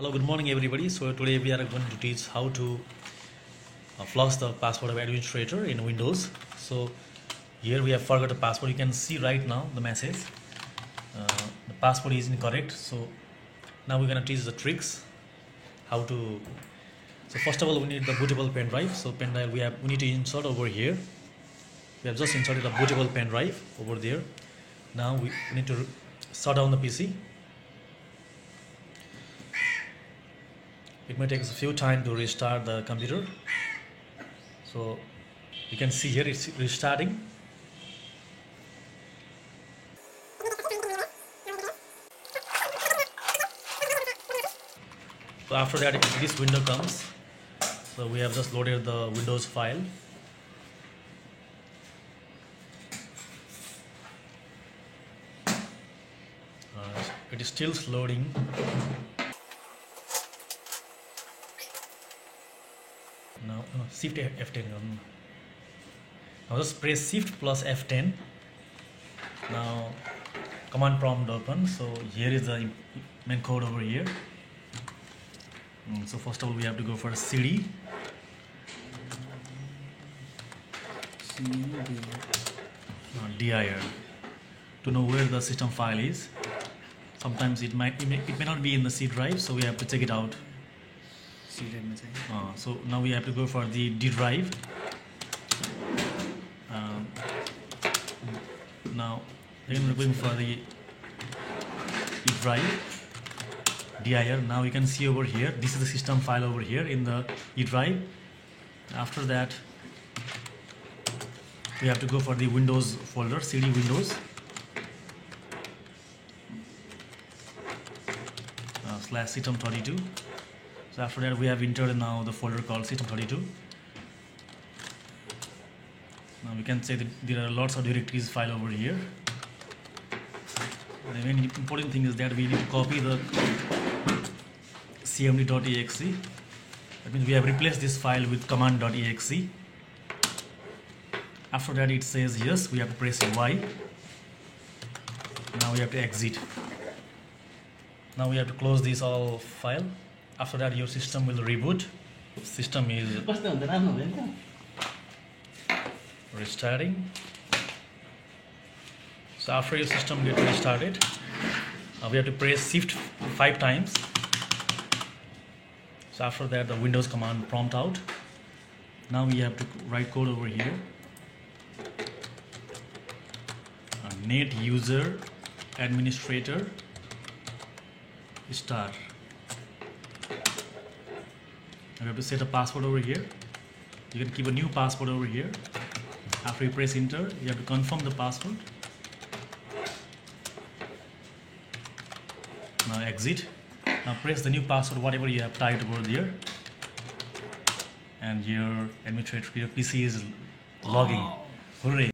Hello, good morning everybody. So today we are going to teach how to flush the password of administrator in Windows. So here we have forgot the password. You can see right now the message. The password is incorrect. So now we're going to teach the tricks how to. So first of all, we need the bootable pen drive. So pen drive we need to insert over here. We have just inserted the bootable pen drive over there. Now we need to shut down the PC. It may take a few time to restart the computer. So you can see here it's restarting. So after that this window comes. So we have just loaded the Windows file. It is still loading. Now Shift F10. Now just press Shift plus F10. Now command prompt open. So here is the main code over here. So first of all we have to go for CD. dir to know where the system file is. Sometimes it may not be in the C drive, so we have to check it out. So now we have to go for the D drive. Now again we're going for the E drive, dir. Now you can see over here, this is the system file over here in the E drive. After that we have to go for the Windows folder, CD Windows, / system32. So after that we have entered now the folder called system32. Now we can say that there are lots of directories file over here. The main important thing is that we need to copy the cmd.exe. That means we have replaced this file with command.exe. After that it says yes, we have to press Y. Now we have to exit. Now we have to close this all file. After that your system will reboot. System is restarting. So after your system gets restarted, we have to press Shift 5 times. So after that the Windows command prompt out. Now we have to write code over here. Net user administrator start. We have to set a password over here. You can keep a new password over here. After you press enter, you have to confirm the password. Now exit. Now press the new password, whatever you have typed over there, and your administrator, your PC is logging. Hooray!